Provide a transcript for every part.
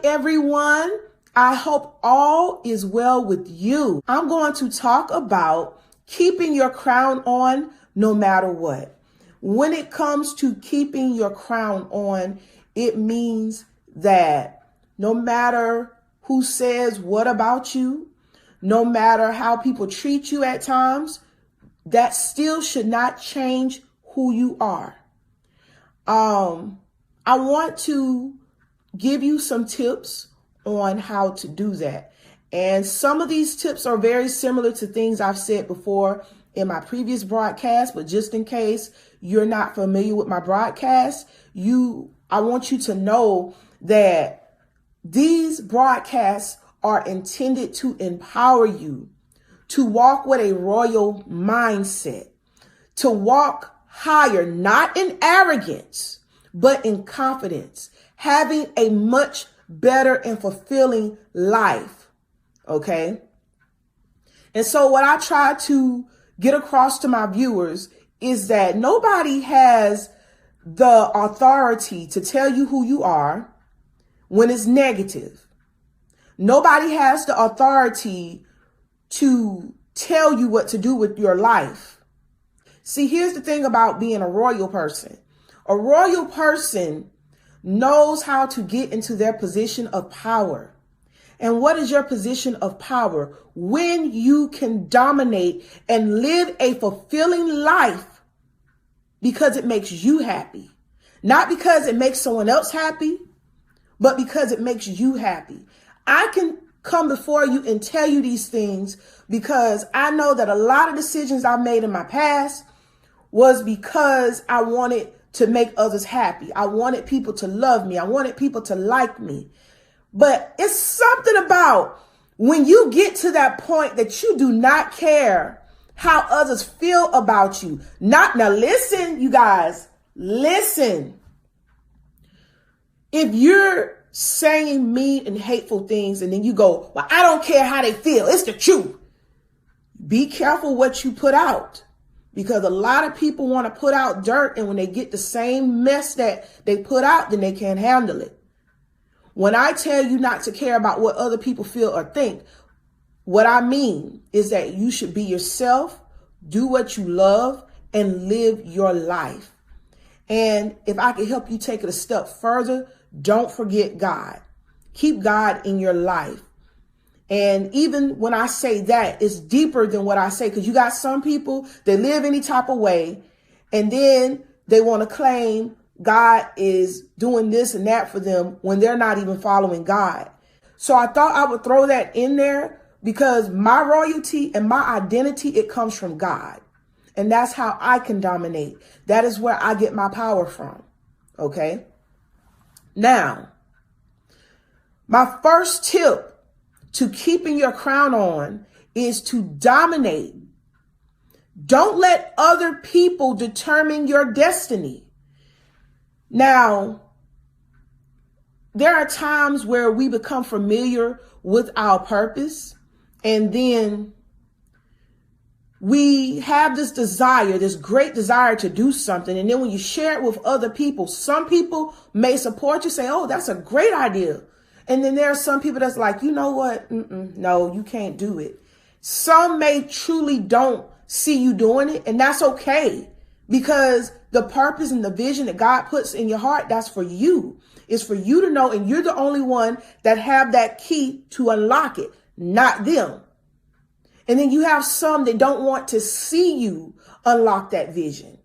everyone. I hope all is well with you. I'm going to talk about keeping your crown on no matter what. When it comes to keeping your crown on, it means that no matter who says what about you, no matter how people treat you at times, that still should not change who you are. I want to give you some tips on how to do that. And some of these tips are very similar to things I've said before in my previous broadcast, but just in case you're not familiar with my broadcast, I want you to know that these broadcasts are intended to empower you to walk with a royal mindset, to walk higher, not in arrogance, but in confidence, having a much better and fulfilling life. Okay. And so what I try to get across to my viewers is that nobody has the authority to tell you who you are when it's negative. Nobody has the authority to tell you what to do with your life. See, here's the thing about being a royal person. A royal person knows how to get into their position of power. And what is your position of power? When you can dominate and live a fulfilling life because it makes you happy. Not because it makes someone else happy, but because it makes you happy. I can come before you and tell you these things because I know that a lot of decisions I made in my past was because I wanted to make others happy. I wanted people to love me. I wanted people to like me. But it's something about when you get to that point that you do not care how others feel about you. Now listen, you guys, listen. If you're saying mean and hateful things and then you go, well, I don't care how they feel. It's the truth. Be careful what you put out. Because a lot of people want to put out dirt, and when they get the same mess that they put out, then they can't handle it. When I tell you not to care about what other people feel or think, what I mean is that you should be yourself, do what you love, and live your life. And if I can help you take it a step further, don't forget God. Keep God in your life. And even when I say that, it's deeper than what I say, because you got some people, they live any type of way, and then they want to claim God is doing this and that for them when they're not even following God. So I thought I would throw that in there because my royalty and my identity, it comes from God. And that's how I can dominate. That is where I get my power from. Okay. Now, my first tip to keeping your crown on is to dominate. Don't let other people determine your destiny. Now, there are times where we become familiar with our purpose, and then we have this desire, this great desire to do something. And then when you share it with other people, some people may support you, say, oh, that's a great idea. And then there are some people that's like, you know what? No, you can't do it. Some may truly don't see you doing it, and that's okay, because the purpose and the vision that God puts in your heart, that's for you. It's for you to know, and you're the only one that have that key to unlock it, not them. And then you have some that don't want to see you unlock that vision.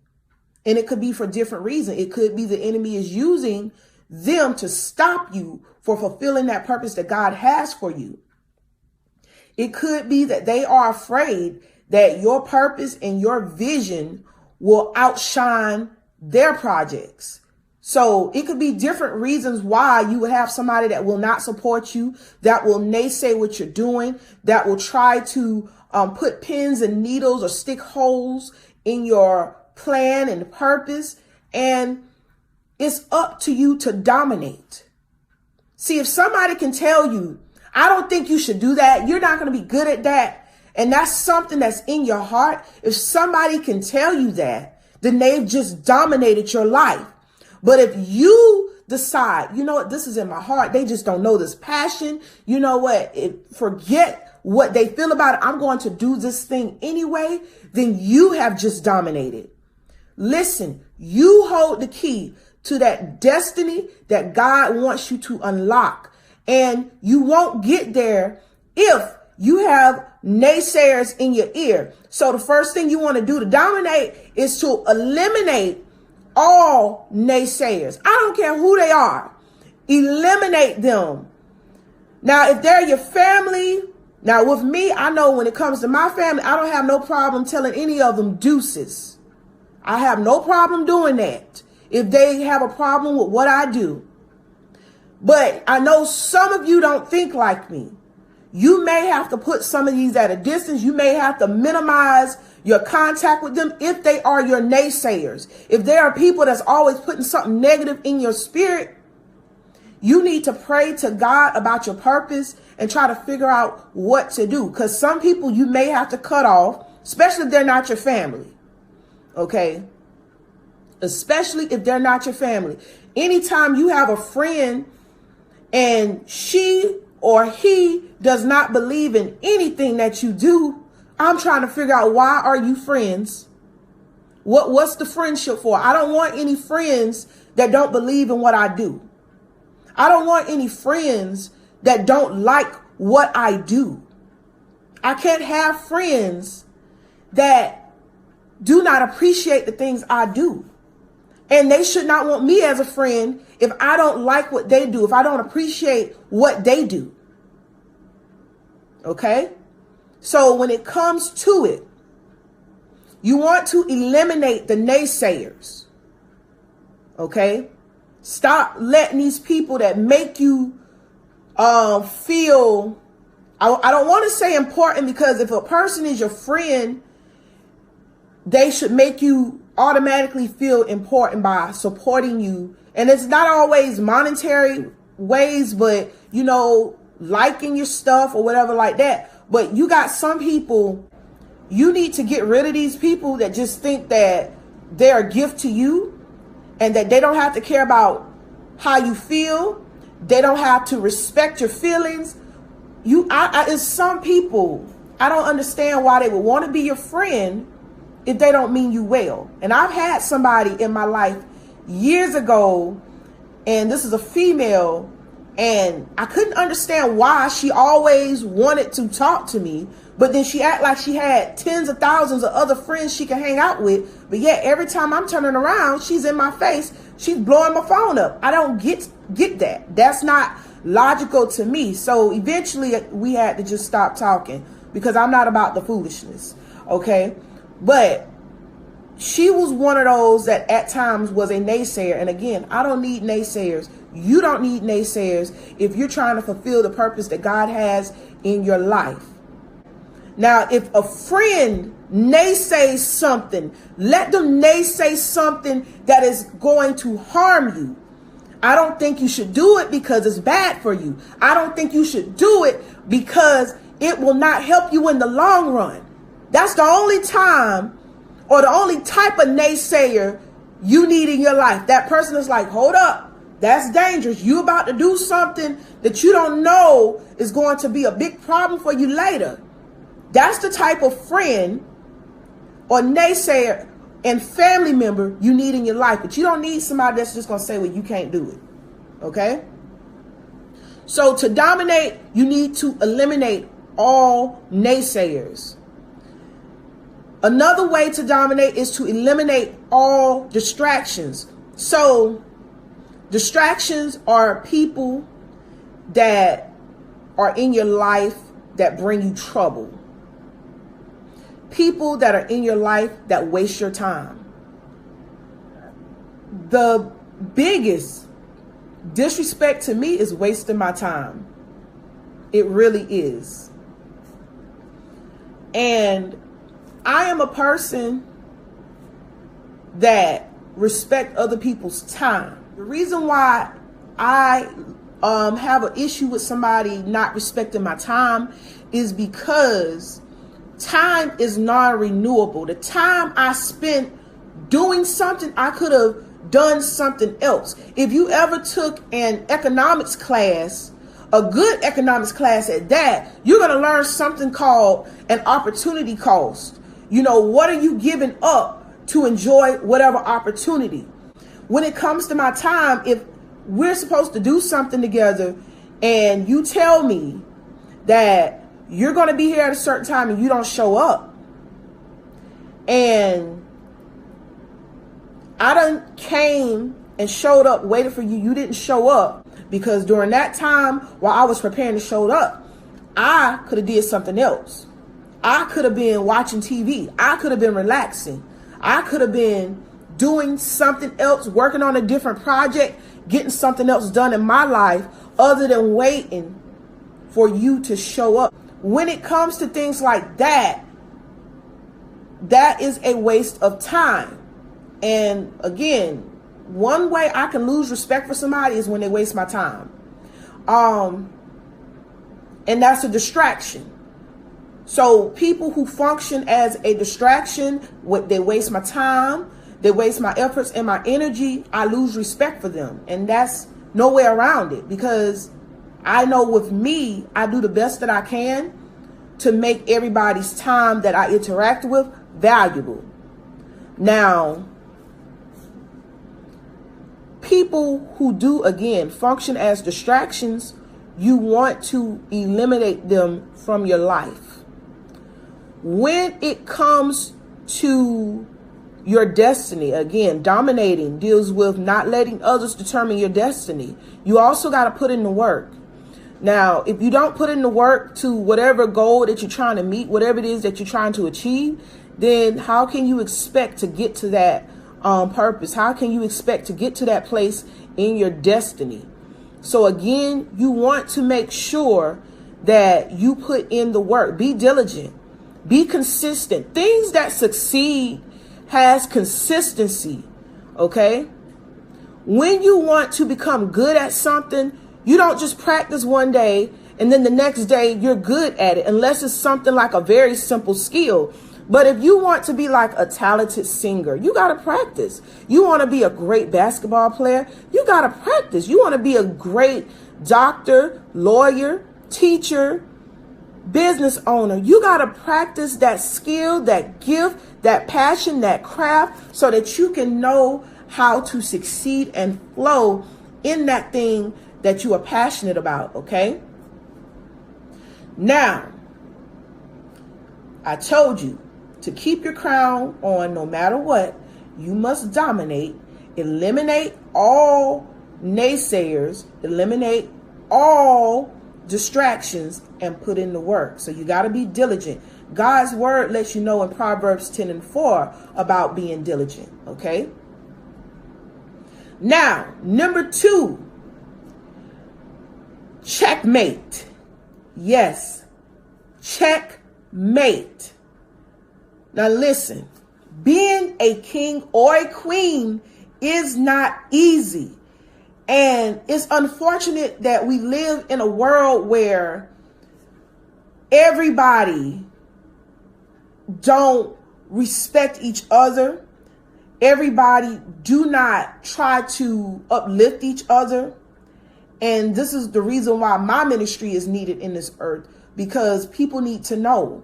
And it could be for different reasons. It could be the enemy is using them to stop you for fulfilling that purpose that God has for you. It could be that they are afraid that your purpose and your vision will outshine their projects. So it could be different reasons why you would have somebody that will not support you, that will naysay what you're doing, that will try to put pins and needles or stick holes in your plan and purpose. And it's up to you to dominate. See, if somebody can tell you, I don't think you should do that, you're not going to be good at that, and that's something that's in your heart, if somebody can tell you that, then they've just dominated your life. But if you decide, you know what, this is in my heart. They just don't know this passion. You know what, forget what they feel about it. I'm going to do this thing anyway. Then you have just dominated. Listen, you hold the key to that destiny that God wants you to unlock. And you won't get there if you have naysayers in your ear. So the first thing you want to do to dominate is to eliminate all naysayers. I don't care who they are. Eliminate them. Now, if they're your family, now with me, I know when it comes to my family, I don't have no problem telling any of them deuces. I have no problem doing that if they have a problem with what I do. But I know some of you don't think like me. You may have to put some of these at a distance. You may have to minimize your contact with them if they are your naysayers. If there are people that's always putting something negative in your spirit, you need to pray to God about your purpose and try to figure out what to do. Because some people you may have to cut off, especially if they're not your family. Okay? Especially if they're not your family. Anytime you have a friend and she or he does not believe in anything that you do, I'm trying to figure out, why are you friends? What's the friendship for? I don't want any friends that don't believe in what I do. I don't want any friends that don't like what I do. I can't have friends that do not appreciate the things I do. And they should not want me as a friend if I don't like what they do, if I don't appreciate what they do. Okay? So when it comes to it, you want to eliminate the naysayers. Okay? Stop letting these people that make you feel, I don't want to say important, because if a person is your friend, they should make you automatically feel important by supporting you. And it's not always monetary ways, but, you know, liking your stuff or whatever like that. But you got some people, you need to get rid of these people that just think that they're a gift to you and that they don't have to care about how you feel. They don't have to respect your feelings. It's some people, I don't understand why they would want to be your friend if they don't mean you well. And I've had somebody in my life years ago, and this is a female, and I couldn't understand why she always wanted to talk to me, but then she act like she had tens of thousands of other friends she can hang out with. But yet every time I'm turning around, she's in my face. She's blowing my phone up. I don't get that. That's not logical to me. So eventually we had to just stop talking because I'm not about the foolishness. Okay. But she was one of those that at times was a naysayer. And again, I don't need naysayers. You don't need naysayers if you're trying to fulfill the purpose that God has in your life. Now, if a friend naysays something, let them naysay something that is going to harm you. I don't think you should do it because it's bad for you. I don't think you should do it because it will not help you in the long run. That's the only time or the only type of naysayer you need in your life. That person is like, hold up, that's dangerous. You about to do something that you don't know is going to be a big problem for you later. That's the type of friend or naysayer and family member you need in your life. But you don't need somebody that's just going to say, well, you can't do it. Okay? So to dominate, you need to eliminate all naysayers. Another way to dominate is to eliminate all distractions. So distractions are people that are in your life that bring you trouble. People that are in your life that waste your time. The biggest disrespect to me is wasting my time. It really is. And I am a person that respect other people's time. The reason why I have an issue with somebody not respecting my time is because time is non-renewable. The time I spent doing something I could have done something else. If you ever took an economics class, a good economics class at that, you're going to learn something called an opportunity cost. What are you giving up to enjoy whatever opportunity? When it comes to my time, if we're supposed to do something together and you tell me that you're going to be here at a certain time and you don't show up, and I done came and showed up, waited for you, you didn't show up, because during that time while I was preparing to show up, I could have did something else. I could have been watching TV. I could have been relaxing. I could have been doing something else, working on a different project, getting something else done in my life other than waiting for you to show up. When it comes to things like that, that is a waste of time. And again, one way I can lose respect for somebody is when they waste my time. And that's a distraction. So people who function as a distraction, they waste my time, they waste my efforts and my energy, I lose respect for them. And that's no way around it, because I know with me, I do the best that I can to make everybody's time that I interact with valuable. Now, people who do, again, function as distractions, you want to eliminate them from your life. When it comes to your destiny, again, dominating deals with not letting others determine your destiny. You also got to put in the work. Now, if you don't put in the work to whatever goal that you're trying to meet, whatever it is that you're trying to achieve, then how can you expect to get to that purpose? How can you expect to get to that place in your destiny? So again, you want to make sure that you put in the work. Be diligent. Be consistent. Things that succeed has consistency. Okay? When you want to become good at something, you don't just practice one day and then the next day you're good at it, unless it's something like a very simple skill. But if you want to be like a talented singer, you got to practice. You want to be a great basketball player, you got to practice. You want to be a great doctor, lawyer, teacher, business owner, you got to practice that skill, that gift, that passion, that craft, so that you can know how to succeed and flow in that thing that you are passionate about. Okay? Now, I told you to keep your crown on no matter what. You must dominate, eliminate all naysayers, eliminate all distractions, and put in the work. So you got to be diligent. God's word lets you know in Proverbs 10:4 about being diligent. Okay. Now, number 2, checkmate. Yes, checkmate. Now listen, being a king or a queen is not easy. And it's unfortunate that we live in a world where everybody don't respect each other. Everybody do not try to uplift each other. And this is the reason why my ministry is needed in this earth, because people need to know.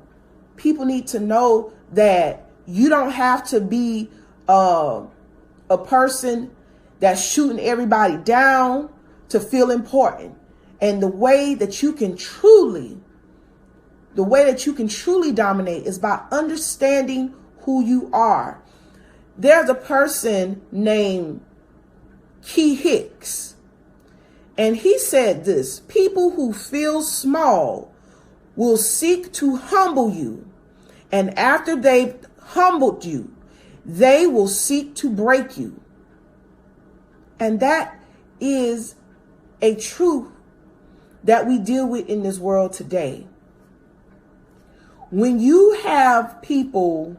People need to know that you don't have to be a person that's shooting everybody down to feel important. And the way that you can truly dominate is by understanding who you are. There's a person named Key Hicks, and he said this: people who feel small will seek to humble you, and after they've humbled you, they will seek to break you. And that is a truth that we deal with in this world today. When you have people,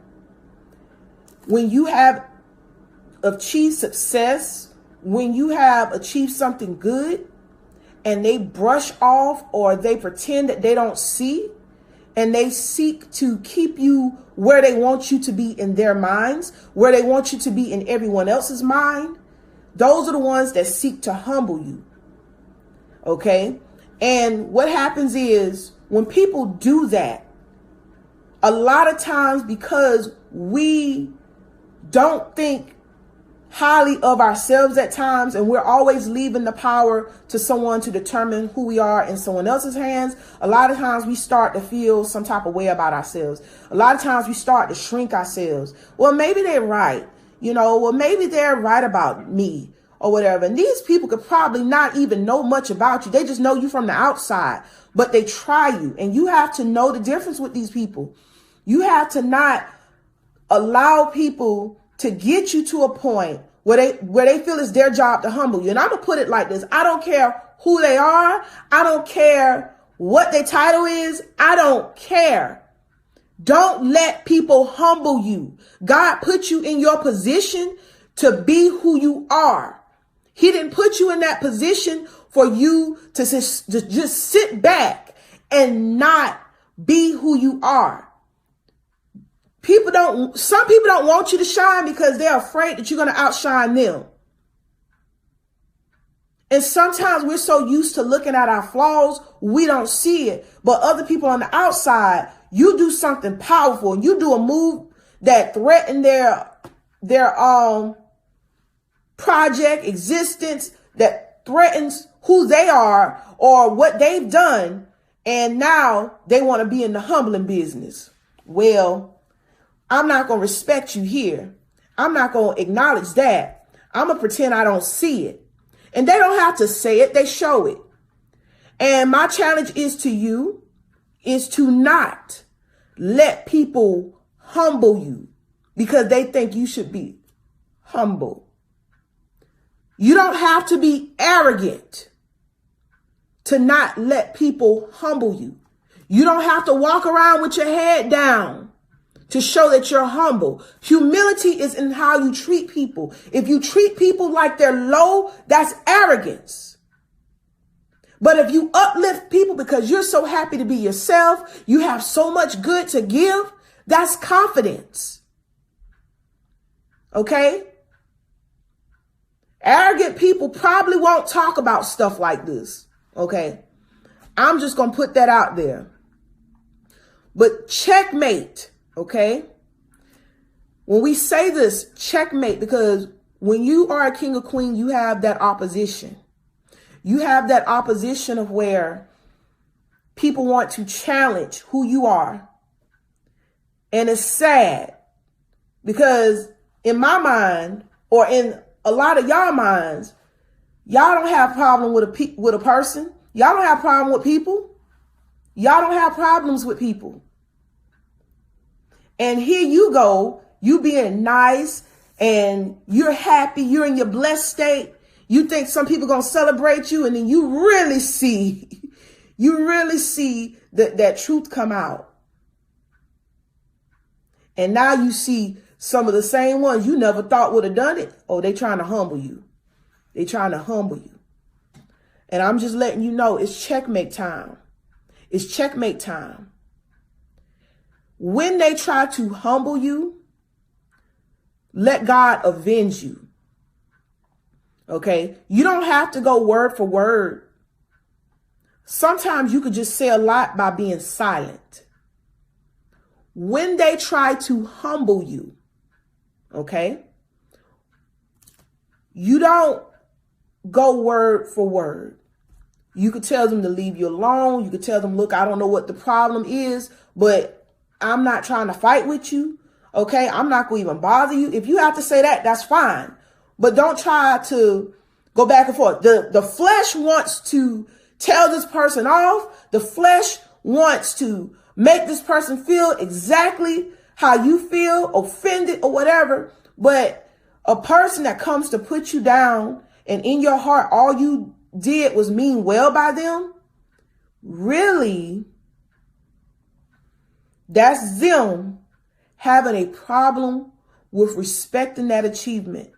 when you have achieved success, when you have achieved something good, and they brush off or they pretend that they don't see, and they seek to keep you where they want you to be in their minds, where they want you to be in everyone else's mind, Those are the ones that seek to humble you. Okay? And what happens is when people do that, a lot of times because we don't think highly of ourselves at times, and we're always leaving the power to someone to determine who we are in someone else's hands, a lot of times we start to feel some type of way about ourselves. A lot of times we start to shrink ourselves. Well, maybe they're right. Well, maybe they're right about me or whatever. And these people could probably not even know much about you. They just know you from the outside, but they try you. And you have to know the difference with these people. You have to not allow people to get you to a point where they feel it's their job to humble you. And I'm going to put it like this. I don't care who they are. I don't care what their title is. I don't care. Don't let people humble you. God put you in your position to be who you are. He didn't put you in that position for you to just sit back and not be who you are. Some people don't want you to shine because they're afraid that you're going to outshine them. And sometimes we're so used to looking at our flaws, we don't see it. But other people on the outside, you do something powerful and you do a move that threaten their project existence, that threatens who they are or what they've done. And now they want to be in the humbling business. Well, I'm not going to respect you here. I'm not going to acknowledge that. I'm going to pretend I don't see it. And they don't have to say it. They show it. And my challenge is to you is to not let people humble you because they think you should be humble. You don't have to be arrogant to not let people humble you. You don't have to walk around with your head down to show that you're humble. Humility is in how you treat people. If you treat people like they're low, that's arrogance. But if you uplift people because you're so happy to be yourself, you have so much good to give, that's confidence. Okay? Arrogant people probably won't talk about stuff like this. Okay? I'm just going to put that out there. But checkmate. Okay. When we say this, checkmate, because when you are a king or queen, you have that opposition. You have that opposition of where people want to challenge who you are. And it's sad because in my mind, or in a lot of y'all minds, y'all don't have a problem with a person. Y'all don't have a problem with people. Y'all don't have problems with people. And here you go, you being nice and you're happy, you're in your blessed state. You think some people going to celebrate you, and then you really see that truth come out. And now you see some of the same ones you never thought would have done it. Oh, they trying to humble you. They trying to humble you. And I'm just letting you know it's checkmate time. It's checkmate time. When they try to humble you, let God avenge you. Okay? You don't have to go word for word. Sometimes you could just say a lot by being silent. When they try to humble you, okay? You don't go word for word. You could tell them to leave you alone. You could tell them, look, I don't know what the problem is, but I'm not trying to fight with you. Okay. I'm not going to even bother you. If you have to say that, that's fine. But don't try to go back and forth. The flesh wants to tell this person off. The flesh wants to make this person feel exactly how you feel, offended or whatever. But a person that comes to put you down and in your heart, all you did was mean well by them, really, that's them having a problem with respecting that achievement.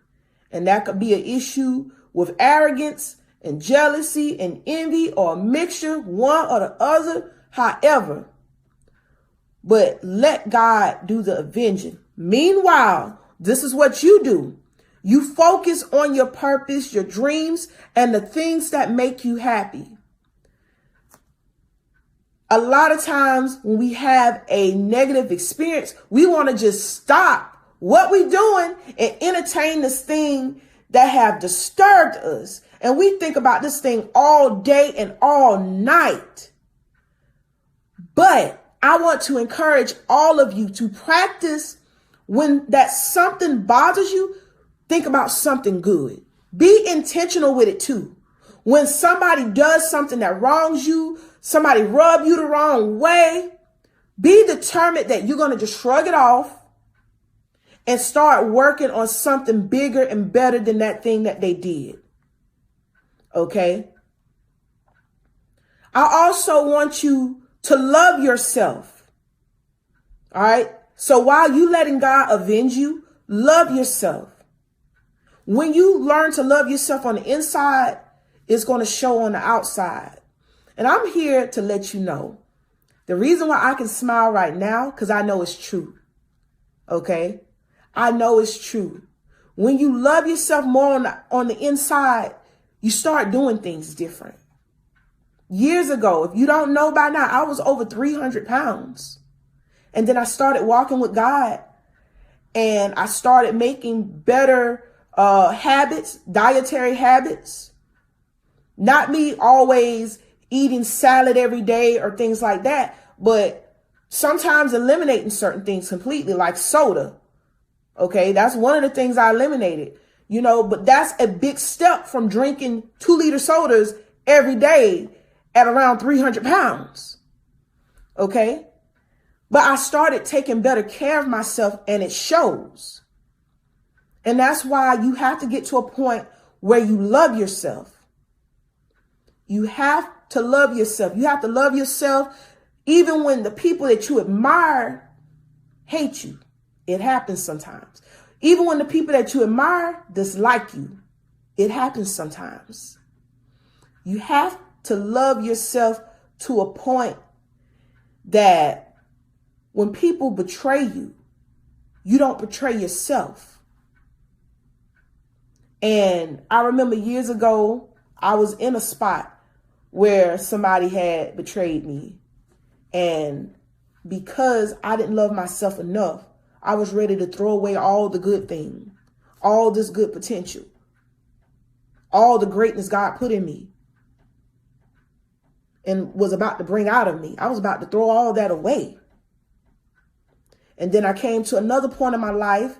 And that could be an issue with arrogance and jealousy and envy, or a mixture, one or the other, however. But let God do the avenging. Meanwhile, this is what you do. You focus on your purpose, your dreams, and the things that make you happy. A lot of times when we have a negative experience, we want to just stop what we're doing and entertain this thing that have disturbed us. And we think about this thing all day and all night. But I want to encourage all of you to practice when that something bothers you, think about something good. Be intentional with it too. When somebody does something that wrongs you, somebody rub you the wrong way, be determined that you're going to just shrug it off and start working on something bigger and better than that thing that they did. Okay? I also want you to love yourself. All right? So while you letting God avenge you, love yourself. When you learn to love yourself on the inside, it's going to show on the outside. And I'm here to let you know the reason why I can smile right now, because I know it's true. Okay? I know it's true. When you love yourself more on the inside, you start doing things different. Years ago, if you don't know by now, I was over 300 pounds. And then I started walking with God, and I started making better habits, dietary habits. Not me always eating salad every day or things like that, but sometimes eliminating certain things completely, like soda. Okay, that's one of the things I eliminated, but that's a big step from drinking 2-liter sodas every day at around 300 pounds. Okay, but I started taking better care of myself, and it shows. And that's why you have to get to a point where you love yourself. You have to love yourself. You have to love yourself even when the people that you admire hate you. It happens sometimes. Even when the people that you admire dislike you, it happens sometimes. You have to love yourself to a point that when people betray you, you don't betray yourself. And I remember years ago, I was in a spot where somebody had betrayed me. And because I didn't love myself enough, I was ready to throw away all the good things, all this good potential, all the greatness God put in me and was about to bring out of me. I was about to throw all that away. And then I came to another point in my life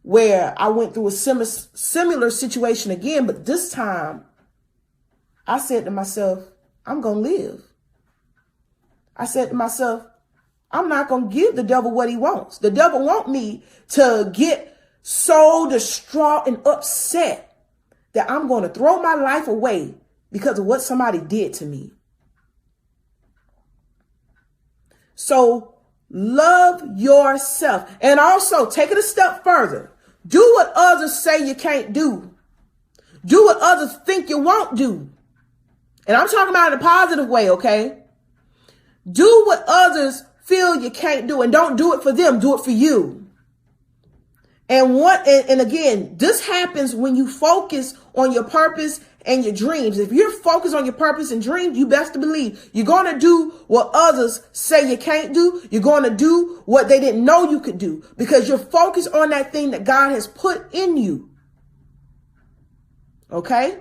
where I went through a similar situation again, but this time I said to myself, I'm going to live. I said to myself, I'm not going to give the devil what he wants. The devil wants me to get so distraught and upset that I'm going to throw my life away because of what somebody did to me. So love yourself. And also take it a step further. Do what others say you can't do. Do what others think you won't do. And I'm talking about in a positive way, okay? Do what others feel you can't do, and don't do it for them. Do it for you. And again, this happens when you focus on your purpose and your dreams. If you're focused on your purpose and dreams, you best to believe you're going to do what others say you can't do. You're going to do what they didn't know you could do because you're focused on that thing that God has put in you. Okay?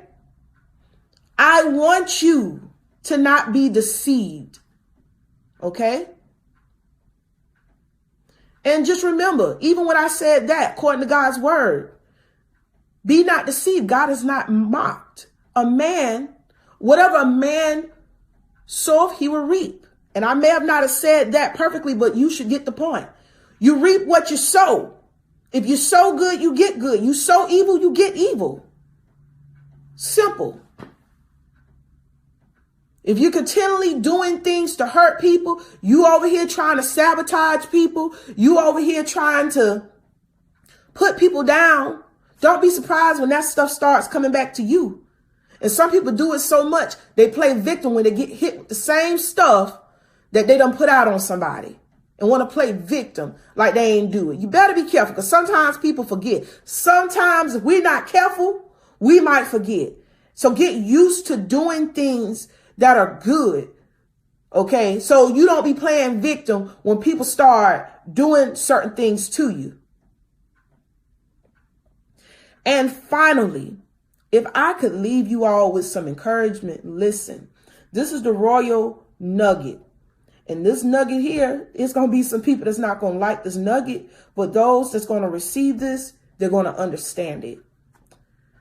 I want you to not be deceived. Okay? And just remember, even when I said that, according to God's word, be not deceived. God is not mocked. A man, whatever a man soweth, he will reap. And I may have not have said that perfectly, but you should get the point. You reap what you sow. If you sow good, you get good. You sow evil, you get evil. Simple. If you're continually doing things to hurt people, you over here trying to sabotage people, you over here trying to put people down, don't be surprised when that stuff starts coming back to you. And some people do it so much, they play victim when they get hit with the same stuff that they done put out on somebody. and want to play victim like they ain't do it. You better be careful, because sometimes people forget. Sometimes if we're not careful, we might forget. So get used to doing things that are good. Okay, so you don't be playing victim when people start doing certain things to you. And finally, if I could leave you all with some encouragement, listen, this is the royal nugget. And this nugget here, it's going to be some people that's not going to like this nugget, but those that's going to receive this, they're going to understand it.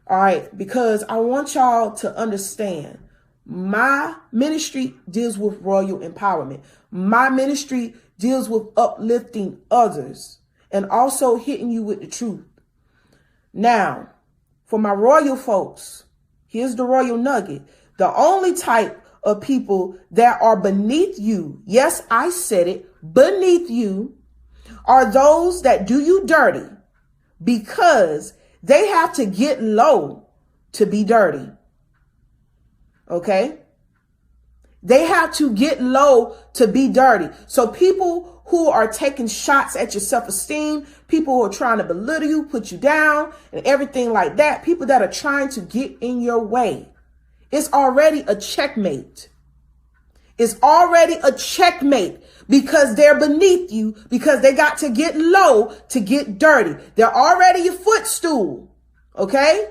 All right, because I want y'all to understand, my ministry deals with royal empowerment. My ministry deals with uplifting others and also hitting you with the truth. Now, for my royal folks, here's the royal nugget. The only type of people that are beneath you, yes, I said it, beneath you, are those that do you dirty because they have to get low to be dirty. Okay? They have to get low to be dirty. So people who are taking shots at your self-esteem, people who are trying to belittle you, put you down, and everything like that, people that are trying to get in your way, it's already a checkmate. It's already a checkmate because they're beneath you, because they got to get low to get dirty. They're already your footstool. Okay?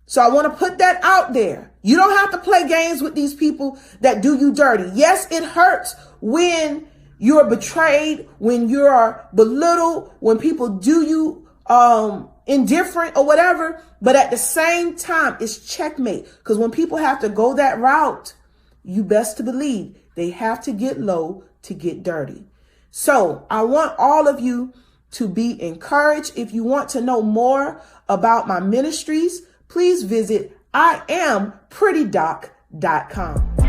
So I want to put that out there. You don't have to play games with these people that do you dirty. Yes, it hurts when you're betrayed, when you're belittled, when people do you indifferent or whatever. But at the same time, it's checkmate. Because when people have to go that route, you best to believe they have to get low to get dirty. So I want all of you to be encouraged. If you want to know more about my ministries, please visit IamPrettyDoc.com.